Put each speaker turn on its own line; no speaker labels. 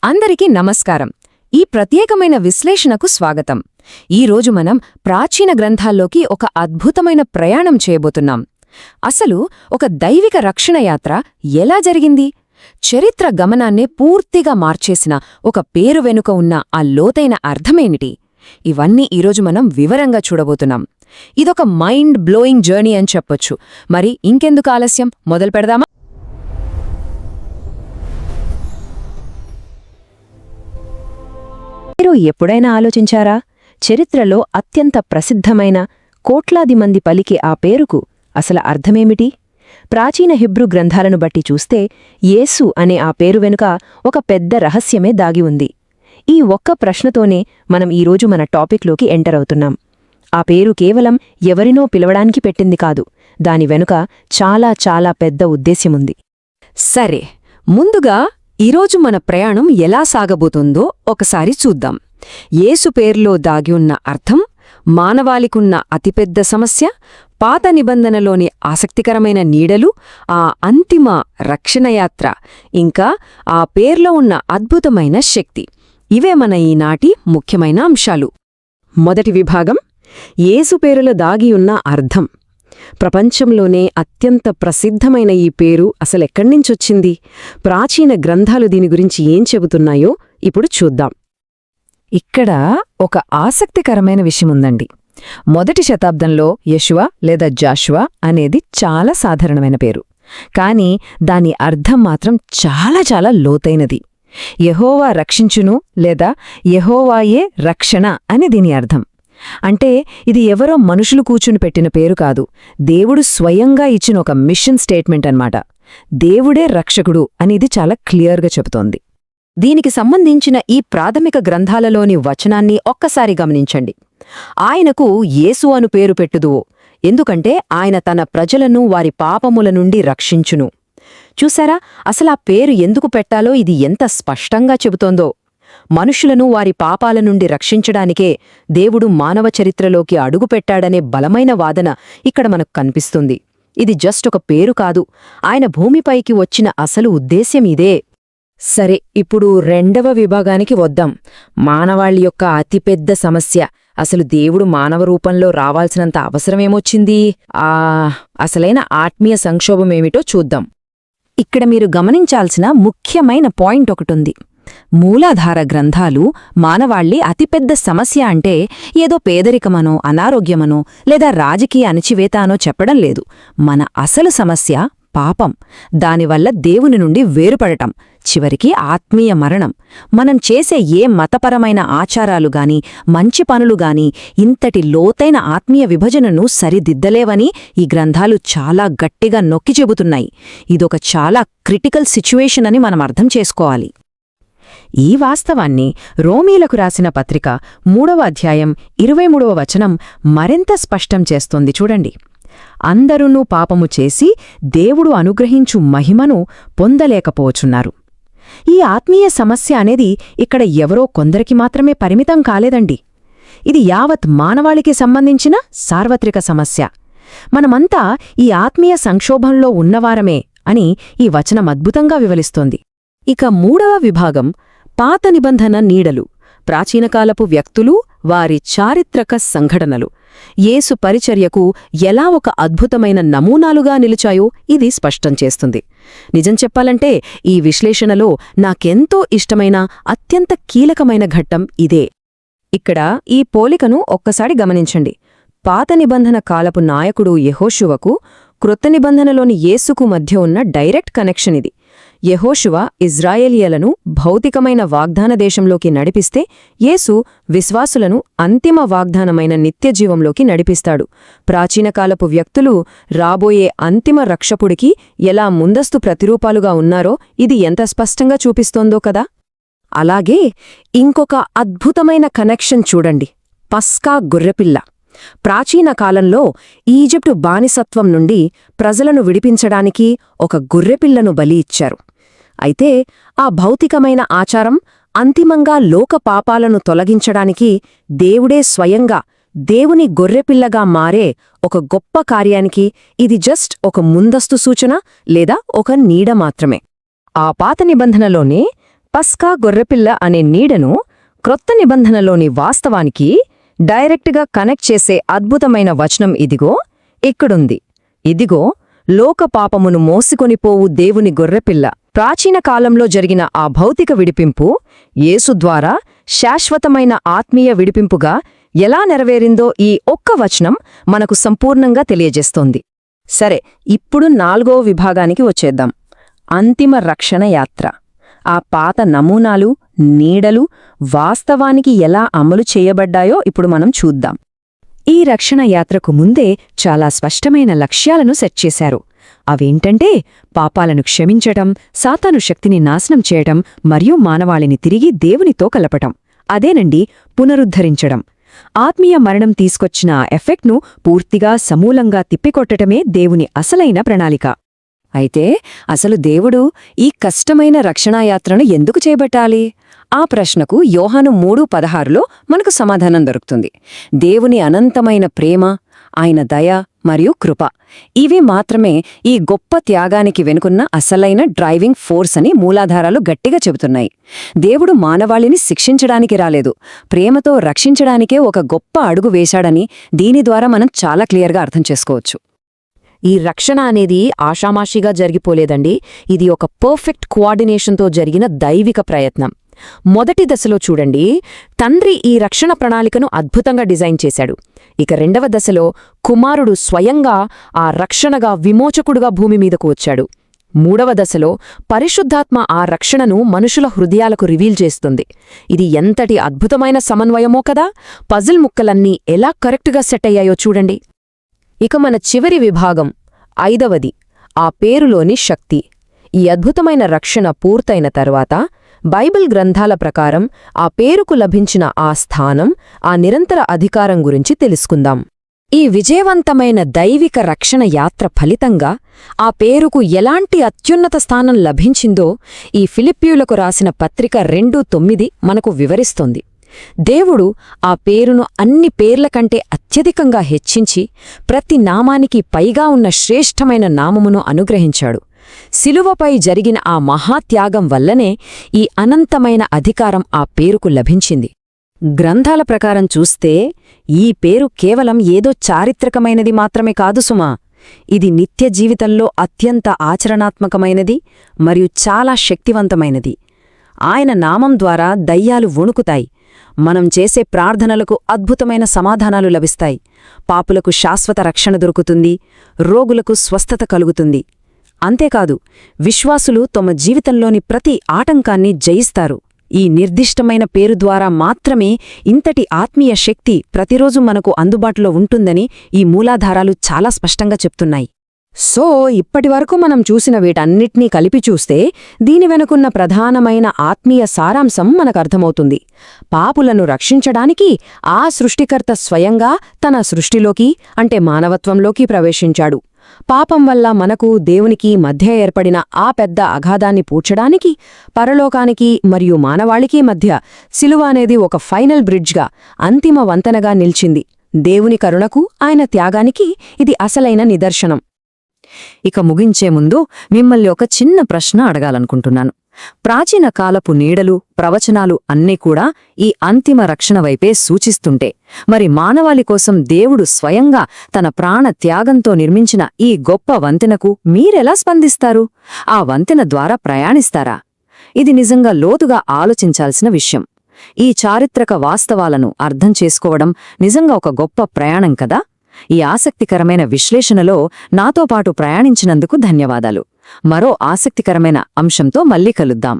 అందరికీ నమస్కారం. ఈ ప్రత్యేకమైన విశ్లేషణకు స్వాగతం. ఈరోజు మనం ప్రాచీన గ్రంథాల్లోకి ఒక అద్భుతమైన ప్రయాణం చేయబోతున్నాం. అసలు ఒక దైవిక రక్షణ యాత్ర ఎలా జరిగింది? చరిత్ర గమనాన్నే పూర్తిగా మార్చేసిన ఒక పేరు వెనుక ఉన్న ఆ లోతైన అర్థమేమిటి? ఇవన్నీ ఈరోజు మనం వివరంగా చూడబోతున్నాం. ఇదొక మైండ్ బ్లోయింగ్ జర్నీ అని చెప్పొచ్చు. మరి ఇంకెందుకు ఆలస్యం, మొదలు పెడదామా?
మీరు ఎప్పుడైనా ఆలోచించారా? చరిత్రలో అత్యంత ప్రసిద్ధమైన కోట్లాది మంది పలికే ఆ పేరుకు అసలు అర్థమేమిటి? ప్రాచీన హిబ్రూ గ్రంథాలను బట్టి చూస్తే యేసు అనే ఆ పేరు వెనుక ఒక పెద్ద రహస్యమే దాగి ఉంది. ఈ ఒక్క ప్రశ్నతోనే మనం ఈరోజు మన టాపిక్లోకి ఎంటర్ అవుతున్నాం. ఆ పేరు కేవలం ఎవరినో పిలవడానికి పెట్టింది కాదు. దాని వెనుక చాలా చాలా పెద్ద ఉద్దేశ్యముంది.
సరే, ముందుగా ఈరోజు మన ప్రయాణం ఎలా సాగబోతుందో ఒకసారి చూద్దాం. యేసు పేరులో దాగి ఉన్న అర్థం, మానవాళికున్న అతిపెద్ద సమస్య, పాత నిబంధనలోని ఆసక్తికరమైన నీడలు, ఆ అంతిమ రక్షణయాత్ర, ఇంకా ఆ పేర్లో ఉన్న అద్భుతమైన శక్తి. ఇవే మన ఈనాటి ముఖ్యమైన అంశాలు. మొదటి విభాగం, యేసు పేరులో దాగి ఉన్న అర్థం. ప్రపంచంలోనే అత్యంత ప్రసిద్ధమైన ఈ పేరు అసలెక్కడ్నించొచ్చింది? ప్రాచీన గ్రంథాలు దీని గురించి ఏం చెబుతున్నాయో ఇప్పుడు చూద్దాం. ఇక్కడ ఒక ఆసక్తికరమైన విషయముందండి. మొదటి శతాబ్దంలో యెషువా లేదా జాషువా అనేది చాలా సాధారణమైన పేరు. కాని దాని అర్థం మాత్రం చాలా చాలా లోతైనది. యెహోవా రక్షించును లేదా యెహోవాయే రక్షణ అని దీని అర్థం. అంటే ఇది ఎవరో మనుషులు కూర్చుని పెట్టిన పేరు కాదు, దేవుడు స్వయంగా ఇచ్చిన ఒక మిషన్ స్టేట్మెంట్ అన్నమాట. దేవుడే రక్షకుడు అని ఇది చాలా క్లియర్గా చెబుతోంది. దీనికి సంబంధించిన ఈ ప్రాథమిక గ్రంథాలలోని వచనాన్ని ఒక్కసారి గమనించండి. ఆయనకు యేసు అను పేరు పెట్టుదువో, ఎందుకంటే ఆయన తన ప్రజలను వారి పాపముల నుండి రక్షించును. చూసారా, అసలా పేరు ఎందుకు పెట్టాలో ఇది ఎంత స్పష్టంగా చెబుతోందో. మనుషులను వారి పాపాల నుండి రక్షించడానికే దేవుడు మానవ చరిత్రలోకి అడుగుపెట్టాడనే బలమైన వాదన ఇక్కడ మనకు కనిపిస్తుంది. ఇది జస్ట్ ఒక పేరు కాదు, ఆయన భూమిపైకి వచ్చిన అసలు ఉద్దేశ్యం ఇదే. సరే, ఇప్పుడు రెండవ విభాగానికి వద్దాం. మానవాళి యొక్క అతిపెద్ద సమస్య. అసలు దేవుడు మానవ రూపంలో రావాల్సినంత అవసరమేమొచ్చింది? అసలైన ఆత్మీయ సంక్షోభమేమిటో చూద్దాం. ఇక్కడ మీరు గమనించాల్సిన ముఖ్యమైన పాయింట్ ఒకటుంది. మూలాధార గ్రంథాలు మానవాళి అతిపెద్ద సమస్య అంటే ఏదో పేదరికమనో, అనారోగ్యమనో లేదా రాజకీయ అణచివేత అనో చెప్పడం లేదు. మన అసలు సమస్య పాపం, దానివల్ల దేవుని నుండి వేరుపడటం, చివరికి ఆత్మీయ మరణం. మనం చేసే ఏ మతపరమైన ఆచారాలుగాని మంచి పనులుగాని ఇంతటి లోతైన ఆత్మీయ విభజనను సరిదిద్దలేవని ఈ గ్రంథాలు చాలా గట్టిగా నొక్కి చెబుతున్నాయి. ఇదొక చాలా క్రిటికల్ సిచ్యువేషన్ అని మనం అర్థం చేసుకోవాలి. ఈ వాస్తవాన్ని రోమీలకు రాసిన పత్రిక 3వ అధ్యాయం 23వ వచనం మరింత స్పష్టం చేస్తోంది. చూడండి, అందరూ పాపము చేసి దేవుడు అనుగ్రహించు మహిమను పొందలేకపోవచున్నారు. ఈ ఆత్మీయ సమస్య అనేది ఇక్కడ ఎవరో కొందరికి మాత్రమే పరిమితం కాలేదండి. ఇది యావత్ మానవాళికి సంబంధించిన సార్వత్రిక సమస్య. మనమంతా ఈ ఆత్మీయ సంక్షోభంలో ఉన్నవారమే అని ఈ వచనం అద్భుతంగా వివరిస్తోంది. ఇక 3వ విభాగం, పాత నిబంధన నీడలు. ప్రాచీనకాలపు వ్యక్తులు, వారి చారిత్రక సంఘటనలు యేసు పరిచర్యకు ఎలా ఒక అద్భుతమైన నమూనాలుగా నిలిచాయో ఇది స్పష్టం చేస్తుంది. నిజం చెప్పాలంటే ఈ విశ్లేషణలో నాకెంతో ఇష్టమైన అత్యంత కీలకమైన ఘట్టం ఇదే. ఇక్కడ ఈ పోలికను ఒక్కసారి గమనించండి. పాత నిబంధన కాలపు నాయకుడు యెహోషువకు, క్రొత్త నిబంధనలోని యేసుకు మధ్య ఉన్న డైరెక్ట్ కనెక్షన్ ఇది. యెహోషువ ఇజ్రాయేలీయులను భౌతికమైన వాగ్దాన దేశంలోకి నడిపిస్తే, యేసు విశ్వాసులను అంతిమ వాగ్దానమైన నిత్యజీవంలోకి నడిపిస్తాడు. ప్రాచీనకాలపు వ్యక్తులు రాబోయే అంతిమ రక్షకుడికి ఎలా ముందస్తు ప్రతిరూపాలుగా ఉన్నారో ఇది ఎంత స్పష్టంగా చూపిస్తోందో కదా. అలాగే ఇంకొక అద్భుతమైన కనెక్షన్ చూడండి, పస్కా గొర్రెపిల్ల. ప్రాచీన కాలంలో ఈజిప్టు బానిసత్వం నుండి ప్రజలను విడిపించడానికి ఒక గొర్రెపిల్లను బలి ఇచ్చారు. అయితే ఆ భౌతికమైన ఆచారం అంతిమంగా లోక పాపాలను తొలగించడానికి దేవుడే స్వయంగా దేవుని గొర్రెపిల్లగా మారే ఒక గొప్ప కార్యానికి ఇది జస్ట్ ఒక ముందస్తు సూచన లేదా ఒక నీడ మాత్రమే. ఆ పాత నిబంధనలోనే పస్కా గొర్రెపిల్ల అనే నీడను క్రొత్త నిబంధనలోని వాస్తవానికి డైరెక్ట్గా కనెక్ట్ చేసే అద్భుతమైన వచనం ఇదిగో ఇక్కడుంది. ఇదిగో లోక పాపమును మోసికొనిపోవు దేవుని గొర్రెపిల్ల. ప్రాచీన కాలంలో జరిగిన ఆ భౌతిక విడిపింపు యేసు ద్వారా శాశ్వతమైన ఆత్మీయ విడిపింపుగా ఎలా నెరవేరిందో ఈ ఒక్క వచనం మనకు సంపూర్ణంగా తెలియజేస్తోంది. సరే, ఇప్పుడు 4వ విభాగానికి వచ్చేద్దాం. అంతిమ రక్షణ యాత్ర. ఆ పాత నమూనాలు, నీడలు వాస్తవానికి ఎలా అమలు చేయబడ్డాయో ఇప్పుడు మనం చూద్దాం. ఈ రక్షణ యాత్రకు ముందే చాలా స్పష్టమైన లక్ష్యాలను సెట్ చేశారు. అవేంటంటే పాపాలను క్షమించటం, సాతాను శక్తిని నాశనం చేయటం మరియు మానవాళిని తిరిగి దేవునితో కలపటం. అదేనండి పునరుద్ధరించడం. ఆత్మీయ మరణం తీసుకొచ్చిన ఆ ఎఫెక్ట్ను పూర్తిగా సమూలంగా తిప్పికొట్టటమే దేవుని అసలైన ప్రణాళిక. అయితే అసలు దేవుడు ఈ కష్టమైన రక్షణాయాత్రను ఎందుకు చేపట్టాలి? ఆ ప్రశ్నకు యోహాను 3:16లో మనకు సమాధానం దొరుకుతుంది. దేవుని అనంతమైన ప్రేమ, ఆయన దయ మరియు కృప, ఇవి మాత్రమే ఈ గొప్ప త్యాగానికి వెనుకున్న అసలైన డ్రైవింగ్ ఫోర్స్ అని మూలాధారాలు గట్టిగా చెబుతున్నాయి. దేవుడు మానవాళిని శిక్షించడానికి రాలేదు, ప్రేమతో రక్షించడానికే ఒక గొప్ప అడుగు వేశాడని దీని ద్వారా మనం చాలా క్లియర్గా అర్థం చేసుకోవచ్చు. ఈ రక్షణ అనేది ఆషామాషిగా జరిగిపోలేదండి. ఇది ఒక పర్ఫెక్ట్ కోఆర్డినేషన్తో జరిగిన దైవిక ప్రయత్నం. మొదటి దశలో చూడండి, తండ్రి ఈ రక్షణ ప్రణాళికను అద్భుతంగా డిజైన్ చేశాడు. ఇక 2వ దశలో కుమారుడు స్వయంగా ఆ రక్షణగా విమోచకుడుగా భూమి మీదకు వచ్చాడు. 3వ దశలో పరిశుద్ధాత్మ ఆ రక్షణను మనుషుల హృదయాలకు రివీల్ చేస్తుంది. ఇది ఎంతటి అద్భుతమైన సమన్వయమో కదా! పజిల్ ముక్కలన్నీ ఎలా కరెక్టుగా సెట్ అయ్యాయో చూడండి. ఇక మన చివరి విభాగం 5వది, ఆ పేరులోని శక్తి. ఈ అద్భుతమైన రక్షణ పూర్తయిన తర్వాత బైబిల్ గ్రంథాల ప్రకారం ఆ పేరుకు లభించిన ఆ స్థానం, ఆ నిరంతర అధికారం గురించి తెలుసుకుందాం. ఈ విజయవంతమైన దైవిక రక్షణ యాత్ర ఫలితంగా ఆ పేరుకు ఎలాంటి అత్యున్నత స్థానం లభించిందో ఈ ఫిలిప్పీయులకు రాసిన పత్రిక 2:9 మనకు వివరిస్తోంది. దేవుడు ఆ పేరును అన్ని పేర్ల కంటే అత్యధికంగా హెచ్చించి ప్రతి నామానికి పైగా ఉన్న శ్రేష్టమైన నామమును అనుగ్రహించాడు. శిలువపై జరిగిన ఆ మహాత్యాగం వల్లనే ఈ అనంతమైన అధికారం ఆ పేరుకు లభించింది. గ్రంథాల ప్రకారం చూస్తే ఈ పేరు కేవలం ఏదో చారిత్రకమైనది మాత్రమే కాదు సుమా. ఇది నిత్య జీవితంలో అత్యంత ఆచరణాత్మకమైనది మరియు చాలా శక్తివంతమైనది. ఆయన నామం ద్వారా దయ్యాలు వణుకుతాయి, మనం చేసే ప్రార్థనలకు అద్భుతమైన సమాధానాలు లభిస్తాయి, పాపులకు శాశ్వత రక్షణ దొరుకుతుంది, రోగులకు స్వస్థత కలుగుతుంది. అంతేకాదు, విశ్వాసులు తమ జీవితంలోని ప్రతి ఆటంకాన్ని జయిస్తారు. ఈ నిర్దిష్టమైన పేరు ద్వారా మాత్రమే ఇంతటి ఆత్మీయ శక్తి ప్రతిరోజు మనకు అందుబాటులో ఉంటుందని ఈ మూలాధారాలు చాలా స్పష్టంగా చెప్తున్నాయి. సో ఇప్పటివరకు మనం చూసిన వీటన్నిటినీ కలిపి చూస్తే దీని వెనుకున్న ప్రధానమైన ఆత్మీయ సారాంశం మనకర్థమవుతుంది. పాపులను రక్షించడానికి ఆ సృష్టికర్త స్వయంగా తన సృష్టిలోకి, అంటే మానవత్వంలోకి ప్రవేశించాడు. పాపం వల్ల మనకు దేవునికి మధ్య ఏర్పడిన ఆ పెద్ద అగాధాన్ని పూడ్చడానికి, పరలోకానికి మరియు మానవాళికి మధ్య శిలువ అనేది ఒక ఫైనల్ బ్రిడ్జ్గా, అంతిమ వంతెనగా నిల్చింది. దేవుని కరుణకు, ఆయన త్యాగానికి ఇది అసలైన నిదర్శనం. ఇక ముగించే ముందు మిమ్మల్ని ఒక చిన్న ప్రశ్న అడగాలనుకుంటున్నాను. ప్రాచీన కాలపు నీడలు, ప్రవచనాలు అన్నీ కూడా ఈ అంతిమ రక్షణ వైపే సూచిస్తుంటే, మరి మానవాళి కోసం దేవుడు స్వయంగా తన ప్రాణ త్యాగంతో నిర్మించిన ఈ గొప్ప వంతెనకు మీరెలా స్పందిస్తారు? ఆ వంతెన ద్వారా ప్రయాణిస్తారా? ఇది నిజంగా లోతుగా ఆలోచించాల్సిన విషయం. ఈ చారిత్రక వాస్తవాలను అర్థం చేసుకోవడం నిజంగా ఒక గొప్ప ప్రయాణం కదా! ఈ ఆసక్తికరమైన విశ్లేషణలో నాతో పాటు ప్రయాణించినందుకు ధన్యవాదాలు. మరో ఆసక్తికరమైన అంశంతో మళ్ళీ కలుద్దాం.